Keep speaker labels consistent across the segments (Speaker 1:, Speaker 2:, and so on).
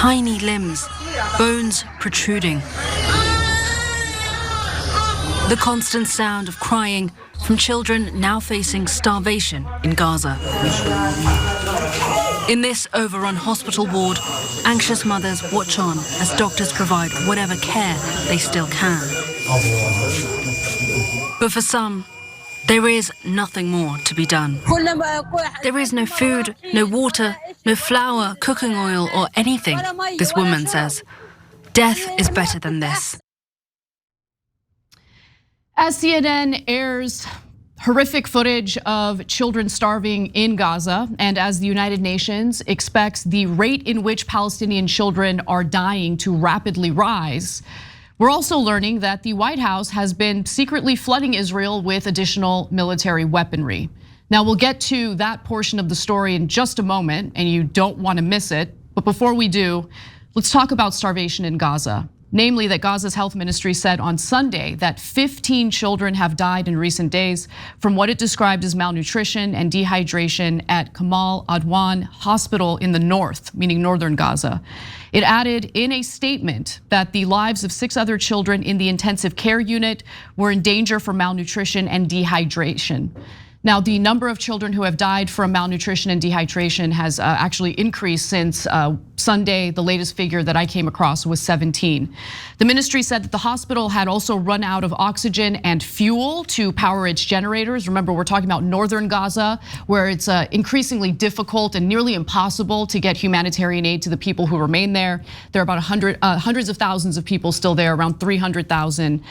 Speaker 1: tiny limbs, bones protruding. The constant sound of crying from children now facing starvation in Gaza. In this overrun hospital ward, anxious mothers watch on as doctors provide whatever care they still can. But for some, there is nothing more to be done. There is no food, no water, no flour, cooking oil, or anything, this woman says. Death is better than this.
Speaker 2: As CNN airs horrific footage of children starving in Gaza, and as the United Nations expects the rate in which Palestinian children are dying to rapidly rise, we're also learning that the White House has been secretly flooding Israel with additional military weaponry. Now, we'll get to that portion of the story in just a moment, and you don't want to miss it. But before we do, let's talk about starvation in Gaza. Namely, that Gaza's health ministry said on Sunday that 15 children have died in recent days from what it described as malnutrition and dehydration at Kamal Adwan Hospital in the north, meaning northern Gaza. It added in a statement that the lives of 6 other children in the intensive care unit were in danger from malnutrition and dehydration. Now, the number of children who have died from malnutrition and dehydration has actually increased since Sunday. The latest figure that I came across was 17. The ministry said that the hospital had also run out of oxygen and fuel to power its generators. Remember, we're talking about northern Gaza, where it's increasingly difficult and nearly impossible to get humanitarian aid to the people who remain there. There are about hundreds of thousands of people still there, around 300,000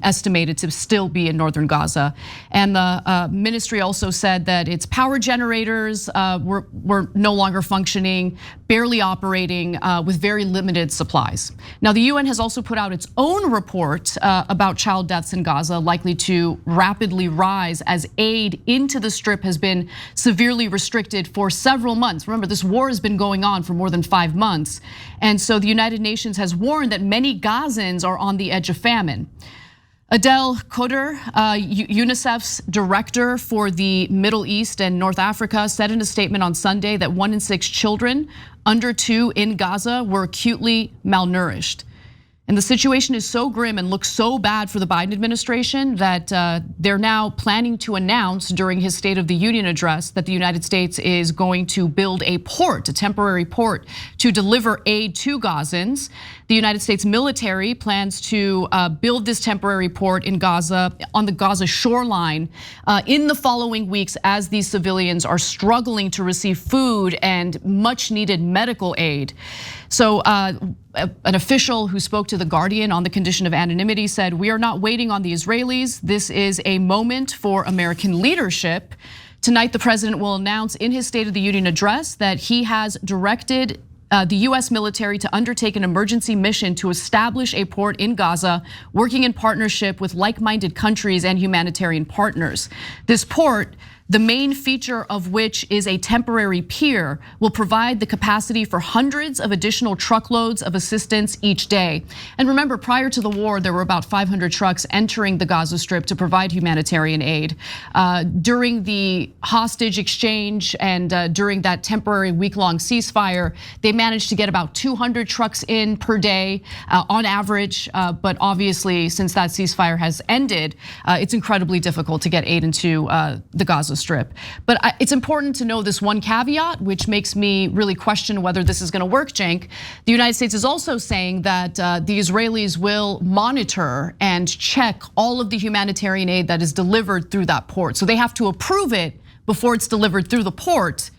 Speaker 2: estimated to still be in northern Gaza. And the ministry also said that its power generators were no longer functioning, barely operating with very limited supplies. Now, the UN has also put out its own report about child deaths in Gaza, likely to rapidly rise as aid into the Strip has been severely restricted for several months. Remember, this war has been going on for more than 5 months. And so the United Nations has warned that many Gazans are on the edge of famine. Adel Khoder, UNICEF's director for the Middle East and North Africa, said in a statement on Sunday that 1 in 6 children under 2 in Gaza were acutely malnourished. And the situation is so grim and looks so bad for the Biden administration that they're now planning to announce during his State of the Union address that the United States is going to build a port, a temporary port, to deliver aid to Gazans. The United States military plans to build this temporary port in Gaza, on the Gaza shoreline, in the following weeks as these civilians are struggling to receive food and much needed medical aid. So an official who spoke to The Guardian on the condition of anonymity said, "We are not waiting on the Israelis. This is a moment for American leadership." Tonight, the president will announce in his State of the Union address that he has directed the US military to undertake an emergency mission to establish a port in Gaza, working in partnership with like-minded countries and humanitarian partners. This port, the main feature of which is a temporary pier, will provide the capacity for hundreds of additional truckloads of assistance each day. And remember, prior to the war, there were about 500 trucks entering the Gaza Strip to provide humanitarian aid. During the hostage exchange and during that temporary week-long ceasefire, they managed to get about 200 trucks in per day on average. But obviously, since that ceasefire has ended, it's incredibly difficult to get aid into the Gaza Strip. But it's important to know this one caveat, which makes me really question whether this is going to work, Cenk. The United States is also saying that the Israelis will monitor and check all of the humanitarian aid that is delivered through that port. So they have to approve it before it's delivered through the port.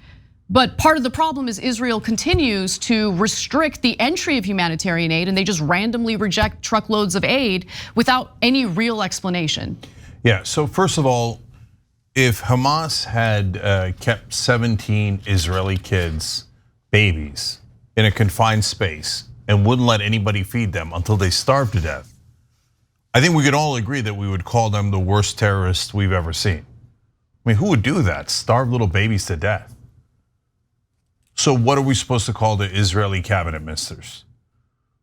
Speaker 2: But part of the problem is Israel continues to restrict the entry of humanitarian aid, and they just randomly reject truckloads of aid without any real explanation.
Speaker 3: Yeah, so first of all, if Hamas had kept 17 Israeli kids, babies, in a confined space and wouldn't let anybody feed them until they starved to death, I think we could all agree that we would call them the worst terrorists we've ever seen. I mean, who would do that? Starve little babies to death. So what are we supposed to call the Israeli cabinet ministers?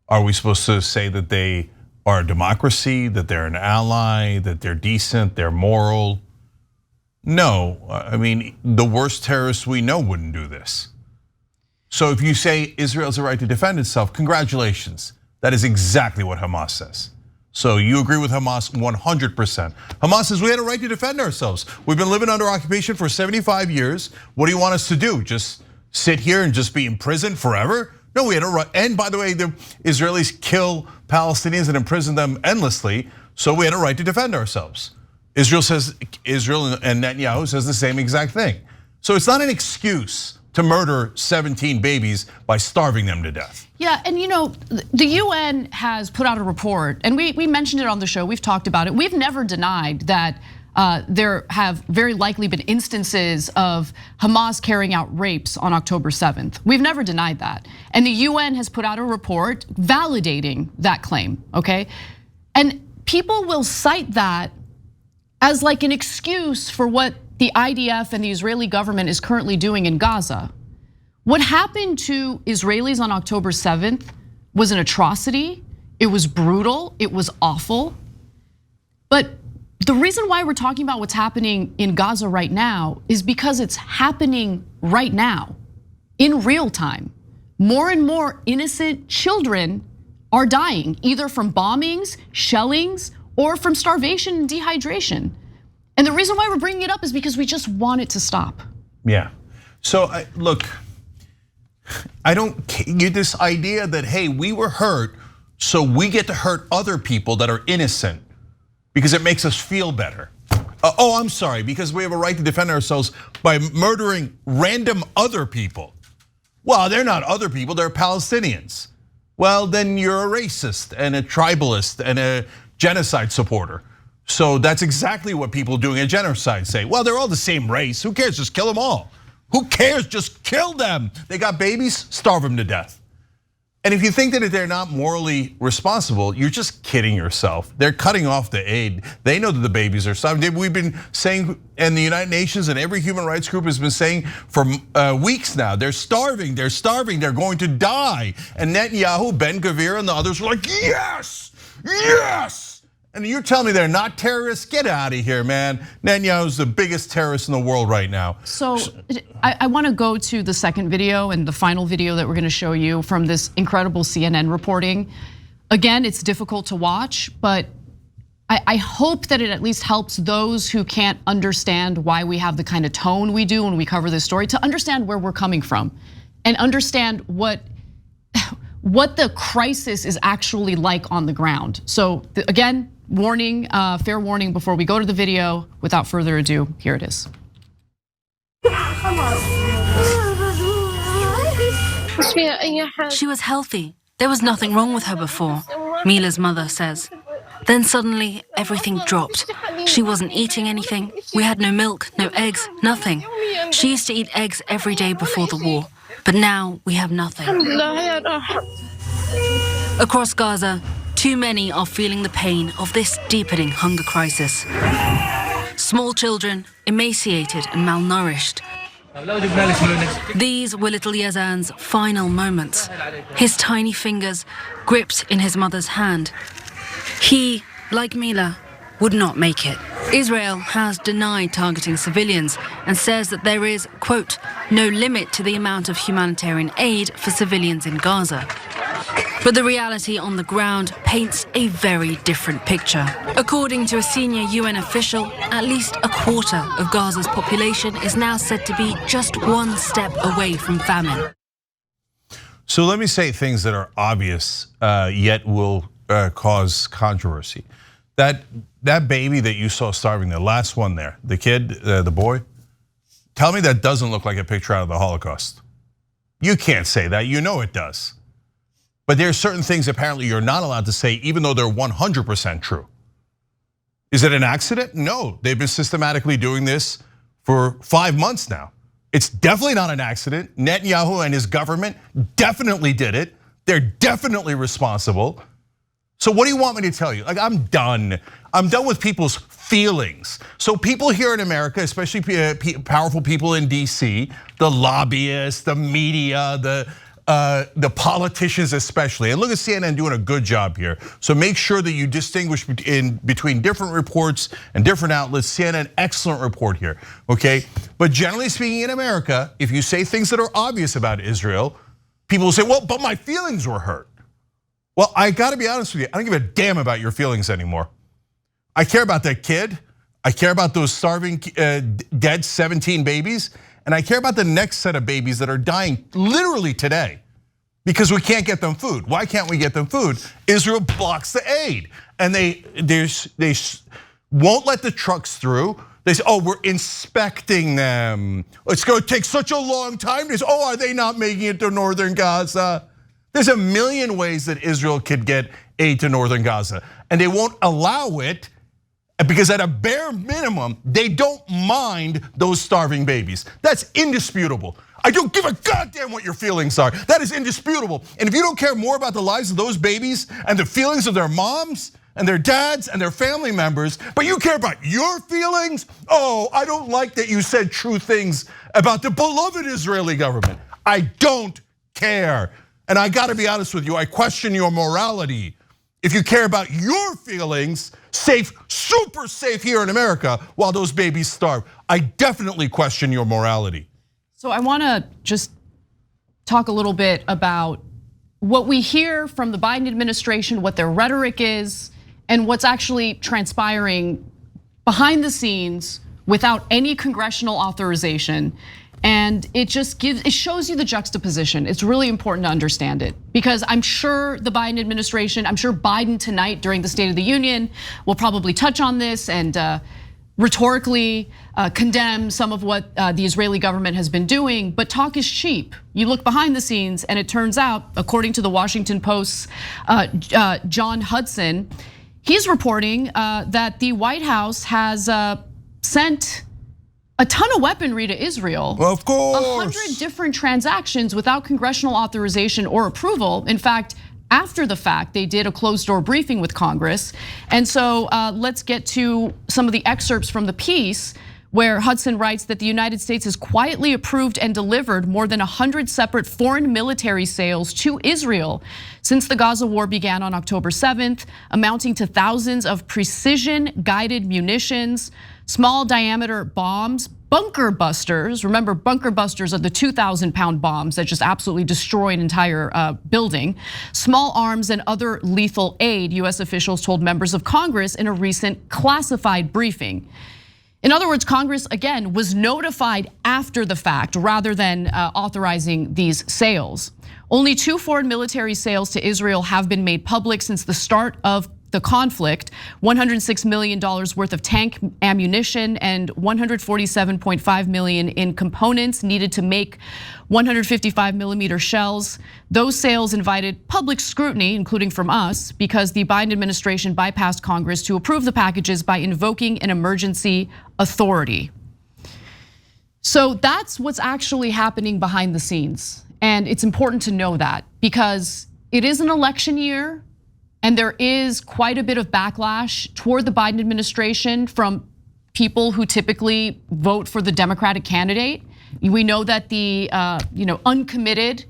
Speaker 3: Are we supposed to say that they are a democracy, that they're an ally, that they're decent, they're moral? No, I mean, the worst terrorists we know wouldn't do this. So if you say Israel has a right to defend itself, congratulations. That is exactly what Hamas says. So you agree with Hamas 100%. Hamas says we had a right to defend ourselves. We've been living under occupation for 75 years. What do you want us to do? Just sit here and just be in prison forever? No, we had a right. And by the way, the Israelis kill Palestinians and imprison them endlessly. So we had a right to defend ourselves. Israel and Netanyahu says the same exact thing. So it's not an excuse to murder 17 babies by starving them to death.
Speaker 2: Yeah, and the UN has put out a report, and we mentioned it on the show, we've talked about it. We've never denied that there have very likely been instances of Hamas carrying out rapes on October 7th. We've never denied that. And the UN has put out a report validating that claim, okay? And people will cite that as like an excuse for what the IDF and the Israeli government is currently doing in Gaza. What happened to Israelis on October 7th was an atrocity. It was brutal, it was awful. But the reason why we're talking about what's happening in Gaza right now is because it's happening right now, in real time. More and more innocent children are dying, either from bombings, shellings, or from starvation and dehydration. And the reason why we're bringing it up is because we just want it to stop.
Speaker 3: Yeah, so look, I don't get this idea that, hey, we were hurt, so we get to hurt other people that are innocent because it makes us feel better. Oh, I'm sorry, because we have a right to defend ourselves by murdering random other people. Well, they're not other people, they're Palestinians. Well, then you're a racist and a tribalist and a genocide supporter. So that's exactly what people doing a genocide say. Well, they're all the same race. Who cares? Just kill them all. Who cares? Just kill them. They got babies, starve them to death. And if you think that they're not morally responsible, you're just kidding yourself. They're cutting off the aid. They know that the babies are starving. We've been saying, and the United Nations and every human rights group has been saying for weeks now, they're starving, they're going to die. And Netanyahu, Ben Gvir, and the others were like, yes, yes. And you're telling me they're not terrorists? Get out of here, man. Netanyahu's the biggest terrorist in the world right now.
Speaker 2: So I want to go to the second video and the final video that we're going to show you from this incredible CNN reporting. Again, it's difficult to watch, but I hope that it at least helps those who can't understand why we have the kind of tone we do when we cover this story to understand where we're coming from and understand what the crisis is actually like on the ground. So again, warning, fair warning before we go to the video. Without further ado, here it is.
Speaker 1: She was healthy. There was nothing wrong with her before, Mila's mother says. Then suddenly, everything dropped. She wasn't eating anything. We had no milk, no eggs, nothing. She used to eat eggs every day before the war, but now we have nothing. Across Gaza, too many are feeling the pain of this deepening hunger crisis. Small children, emaciated and malnourished. These were little Yazan's final moments. His tiny fingers gripped in his mother's hand. He, like Mila, would not make it. Israel has denied targeting civilians and says that there is, quote, no limit to the amount of humanitarian aid for civilians in Gaza. But the reality on the ground paints a very different picture. According to a senior UN official, at least a quarter of Gaza's population is now said to be just one step away from famine.
Speaker 3: So let me say things that are obvious, yet will cause controversy. That baby that you saw starving, the last one there, the kid, the boy, tell me that doesn't look like a picture out of the Holocaust. You can't say that, you know it does. But there are certain things apparently you're not allowed to say, even though they're 100% true. Is it an accident? No, they've been systematically doing this for 5 months now. It's definitely not an accident. Netanyahu and his government definitely did it. They're definitely responsible. So what do you want me to tell you? Like, I'm done. I'm done with people's feelings. So people here in America, especially powerful people in DC, the lobbyists, the media, the politicians especially, and look at CNN doing a good job here. So make sure that you distinguish between different reports and different outlets. CNN, excellent report here, okay? But generally speaking in America, if you say things that are obvious about Israel, people will say, well, but my feelings were hurt. Well, I gotta be honest with you, I don't give a damn about your feelings anymore. I care about that kid. I care about those starving, dead 17 babies. And I care about the next set of babies that are dying literally today because we can't get them food. Why can't we get them food? Israel blocks the aid. And they won't let the trucks through. They say, oh, we're inspecting them. It's gonna take such a long time. They say, oh, are they not making it to northern Gaza? There's a million ways that Israel could get aid to northern Gaza. And they won't allow it because at a bare minimum, they don't mind those starving babies. That's indisputable. I don't give a goddamn what your feelings are. That is indisputable. And if you don't care more about the lives of those babies and the feelings of their moms and their dads and their family members, but you care about your feelings, oh, I don't like that you said true things about the beloved Israeli government. I don't care. And I gotta be honest with you, I question your morality. If you care about your feelings, safe, super safe here in America while those babies starve, I definitely question your morality.
Speaker 2: So I wanna just talk a little bit about what we hear from the Biden administration, what their rhetoric is, and what's actually transpiring behind the scenes without any congressional authorization. And it shows you the juxtaposition. It's really important to understand it because I'm sure the Biden administration, I'm sure Biden tonight during the State of the Union will probably touch on this and rhetorically condemn some of what the Israeli government has been doing, but talk is cheap. You look behind the scenes and it turns out, according to the Washington Post's John Hudson, he's reporting that the White House has sent a ton of weaponry to Israel.
Speaker 3: Well, of course.
Speaker 2: 100 different transactions without congressional authorization or approval. In fact, after the fact, they did a closed door briefing with Congress. And so let's get to some of the excerpts from the piece where Hudson writes that the United States has quietly approved and delivered more than 100 separate foreign military sales to Israel since the Gaza war began on October 7th, amounting to thousands of precision-guided munitions, small diameter bombs, bunker busters. Remember, bunker busters are the 2,000-pound bombs that just absolutely destroy an entire building. Small arms and other lethal aid, US officials told members of Congress in a recent classified briefing. In other words, Congress, again, was notified after the fact rather than authorizing these sales. Only 2 foreign military sales to Israel have been made public since the start of the conflict, $106 million worth of tank ammunition and $147.5 million in components needed to make 155mm shells. Those sales invited public scrutiny, including from us, because the Biden administration bypassed Congress to approve the packages by invoking an emergency authority. So that's what's actually happening behind the scenes. And it's important to know that because it is an election year. And there is quite a bit of backlash toward the Biden administration from people who typically vote for the Democratic candidate. We know that the uncommitted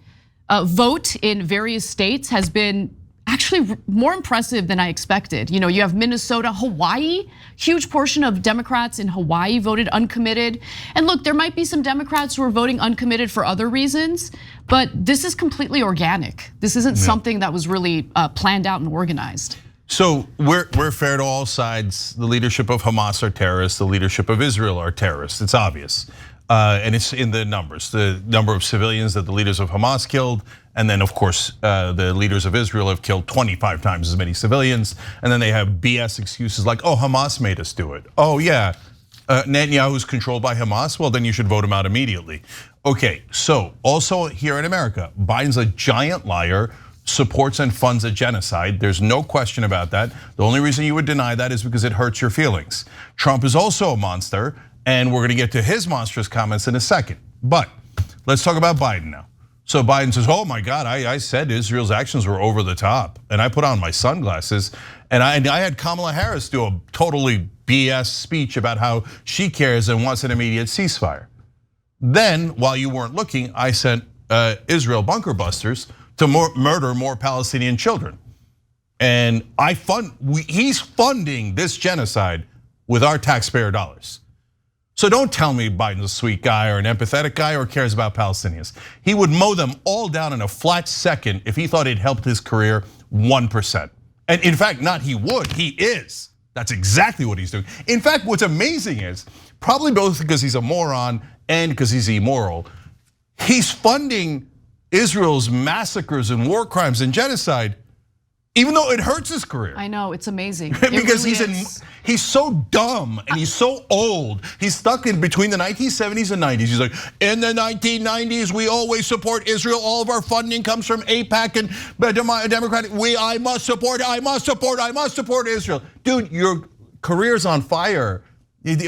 Speaker 2: vote in various states has been actually more impressive than I expected. You have Minnesota, Hawaii, huge portion of Democrats in Hawaii voted uncommitted. And look, there might be some Democrats who are voting uncommitted for other reasons, but this is completely organic. This isn't something that was really planned out and organized.
Speaker 3: So we're fair to all sides. The leadership of Hamas are terrorists. The leadership of Israel are terrorists. It's obvious. And it's in the numbers. The number of civilians that the leaders of Hamas killed. And then of course, the leaders of Israel have killed 25 times as many civilians. And then they have BS excuses like, oh, Hamas made us do it. Oh yeah, Netanyahu's controlled by Hamas. Well, then you should vote him out immediately. Okay, so also here in America, Biden's a giant liar, supports and funds a genocide. There's no question about that. The only reason you would deny that is because it hurts your feelings. Trump is also a monster, and we're gonna get to his monstrous comments in a second. But let's talk about Biden now. So Biden says, oh my God, I said Israel's actions were over the top. And I put on my sunglasses and I had Kamala Harris do a totally BS speech about how she cares and wants an immediate ceasefire. Then, while you weren't looking, I sent Israel bunker busters to murder more Palestinian children. And he's funding this genocide with our taxpayer dollars. So don't tell me Biden's a sweet guy or an empathetic guy or cares about Palestinians. He would mow them all down in a flat second if he thought it helped his career 1%. And in fact, not he would, he is. That's exactly what he's doing. In fact, what's amazing is, probably both because he's a moron and because he's immoral, he's funding Israel's massacres and war crimes and genocide, even though it hurts his career.
Speaker 2: I know, it's amazing.
Speaker 3: Because
Speaker 2: really
Speaker 3: he's so dumb and he's so old. He's stuck in between the 1970s and 90s. He's like, in the 1990s, we always support Israel. All of our funding comes from AIPAC and Democratic. I must support Israel. Dude, your career's on fire.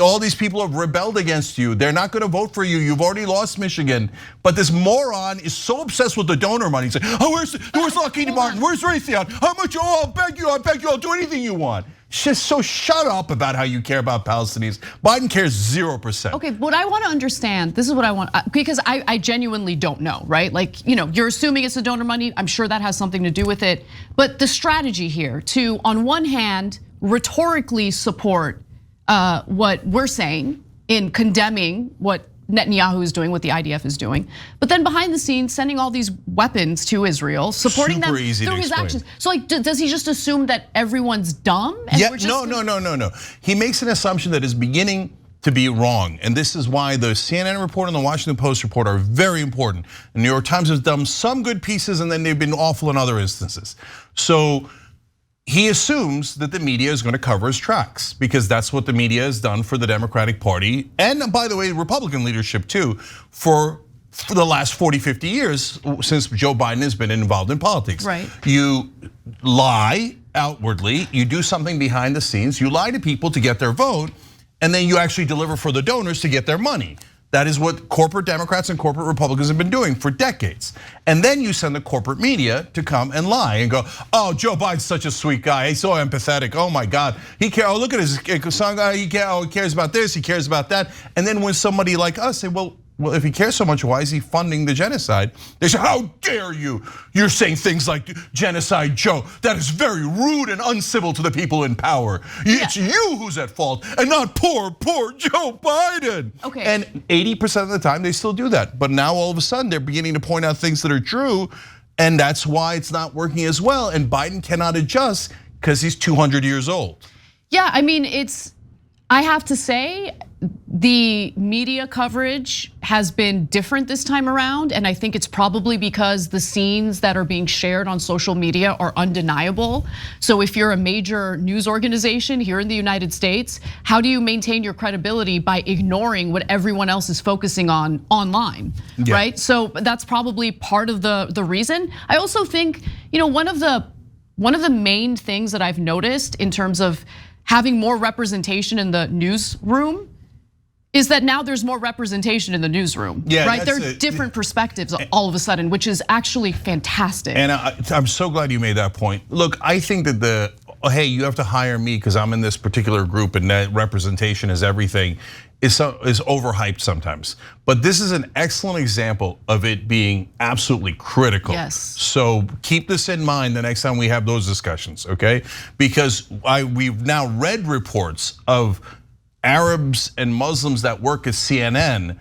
Speaker 3: All these people have rebelled against you. They're not gonna vote for you. You've already lost Michigan. But this moron is so obsessed with the donor money. He's like, oh, where's Lockheed Martin? Where's Raytheon? How much? Oh, I'll beg you, I'll do anything you want. So shut up about how you care about Palestinians. Biden cares 0%.
Speaker 2: Okay, what I want to understand, this is what I want, because I genuinely don't know, right? Like, you're assuming it's the donor money. I'm sure that has something to do with it. But the strategy here to, on one hand, rhetorically support what we're saying in condemning what Netanyahu is doing, what the IDF is doing, but then behind the scenes sending all these weapons to Israel, supporting them through his actions. So like, does he just assume that everyone's dumb?
Speaker 3: Yeah, no. He makes an assumption that is beginning to be wrong. And this is why the CNN report and the Washington Post report are very important. The New York Times has done some good pieces and then they've been awful in other instances. So he assumes that the media is going to cover his tracks because that's what the media has done for the Democratic Party. And by the way, Republican leadership too, for the last 40, 50 years since Joe Biden has been involved in politics.
Speaker 2: Right.
Speaker 3: You lie outwardly, you do something behind the scenes, you lie to people to get their vote, and then you actually deliver for the donors to get their money. That is what corporate Democrats and corporate Republicans have been doing for decades. And then you send the corporate media to come and lie and go, oh, Joe Biden's such a sweet guy. He's so empathetic. Oh my God. He cares. Oh, look at his son. He cares about this. He cares about that. And then when somebody like us say, well, if he cares so much, why is he funding the genocide? They say, how dare you? You're saying things like genocide, Joe. That is very rude and uncivil to the people in power. It's you who's at fault and not poor Joe Biden.
Speaker 2: Okay.
Speaker 3: And 80% of the time they still do that. But now all of a sudden they're beginning to point out things that are true. And that's why it's not working as well. And Biden cannot adjust because he's 200 years old.
Speaker 2: Yeah, I mean, I have to say, the media coverage has been different this time around, and I think it's probably because the scenes that are being shared on social media are undeniable. So if you're a major news organization here in the United States, how do you maintain your credibility by ignoring what everyone else is focusing on online, right? So that's probably part of the reason. I also think, one of the main things that I've noticed in terms of having more representation in the newsroom is that now there's more representation in the newsroom, right? There are different perspectives all of a sudden, which is actually fantastic.
Speaker 3: And I'm so glad you made that point. Look, I think that hey, you have to hire me because I'm in this particular group and that representation is everything, is overhyped sometimes. But this is an excellent example of it being absolutely critical.
Speaker 2: Yes.
Speaker 3: So keep this in mind the next time we have those discussions, okay? Because we've now read reports of Arabs and Muslims that work at CNN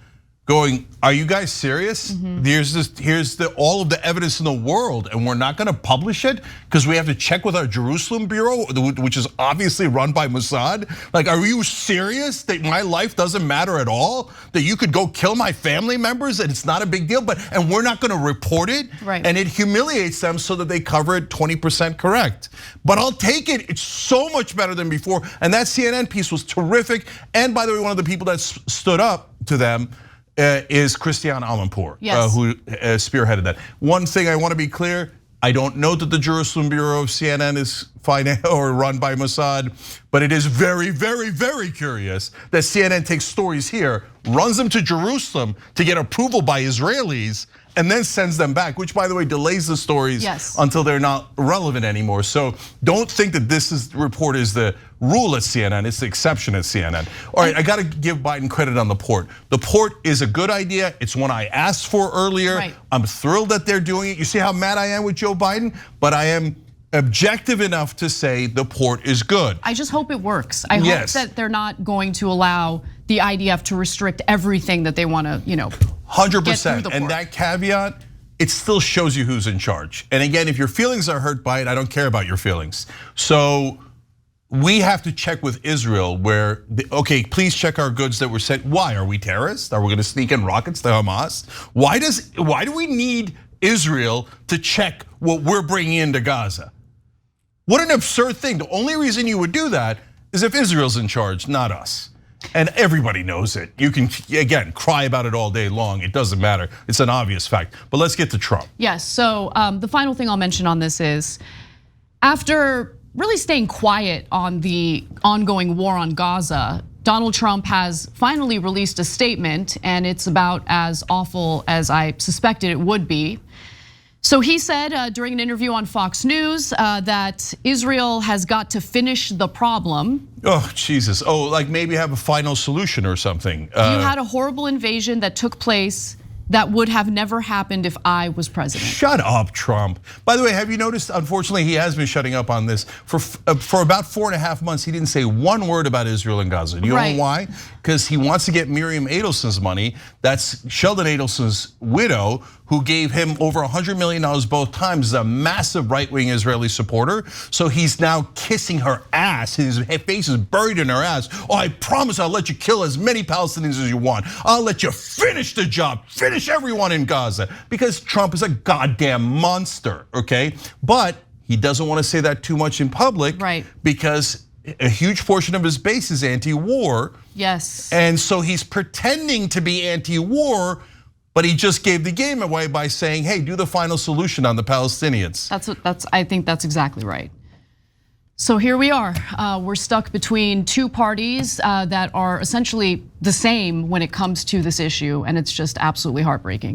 Speaker 3: going, are you guys serious? Here's all of the evidence in the world and we're not gonna publish it because we have to check with our Jerusalem bureau, which is obviously run by Mossad? Like, are you serious that my life doesn't matter at all? That you could go kill my family members and it's not a big deal, and we're not gonna report it?
Speaker 2: Right.
Speaker 3: And it humiliates them so that they cover it 20% correct. But I'll take it, it's so much better than before. And that CNN piece was terrific. And by the way, one of the people that stood up to them is Christiane Amanpour, who spearheaded that. One thing I want to be clear, I don't know that the Jerusalem bureau of CNN is financed or run by Mossad, but it is very, very, very curious that CNN takes stories here, runs them to Jerusalem to get approval by Israelis, and then sends them back, which by the way delays the stories until they're not relevant anymore. So don't think that this report is the rule at CNN, it's the exception at CNN. All right, I gotta give Biden credit on the port. The port is a good idea, it's one I asked for earlier.
Speaker 2: Right.
Speaker 3: I'm thrilled that they're doing it. You see how mad I am with Joe Biden? But I am objective enough to say the port is good.
Speaker 2: I just hope it works. I hope that they're not going to allow the IDF to restrict everything that they want to,
Speaker 3: 100%. And that caveat, it still shows you who's in charge. And again, if your feelings are hurt by it, I don't care about your feelings. So we have to check with Israel where, okay, please check our goods that were sent. Why? Are we terrorists? Are we going to sneak in rockets to Hamas? Why do we need Israel to check what we're bringing into Gaza? What an absurd thing. The only reason you would do that is if Israel's in charge, not us. And everybody knows it. You can, again, cry about it all day long. It doesn't matter. It's an obvious fact. But let's get to Trump.
Speaker 2: Yes, so the final thing I'll mention on this is, after really staying quiet on the ongoing war on Gaza, Donald Trump has finally released a statement, and it's about as awful as I suspected it would be. So he said during an interview on Fox News that Israel has got to finish the problem.
Speaker 3: Oh, Jesus. Oh, like maybe have a final solution or something.
Speaker 2: You had a horrible invasion that took place that would have never happened if I was president.
Speaker 3: Shut up, Trump. By the way, have you noticed, unfortunately, he has been shutting up on this. For about 4.5 months, he didn't say one word about Israel and Gaza. You know why? Because he wants to get Miriam Adelson's money. That's Sheldon Adelson's widow, who gave him over $100 million both times, is a massive right-wing Israeli supporter. So he's now kissing her ass. His face is buried in her ass. Oh, I promise I'll let you kill as many Palestinians as you want. I'll let you finish the job, finish everyone in Gaza. Because Trump is a goddamn monster, okay? But he doesn't want to say that too much in public, because a huge portion of his base is anti-war.
Speaker 2: Yes.
Speaker 3: And so he's pretending to be anti-war, but he just gave the game away by saying, hey, do the final solution on the Palestinians.
Speaker 2: I think that's exactly right. So here we are, we're stuck between two parties that are essentially the same when it comes to this issue, and it's just absolutely heartbreaking.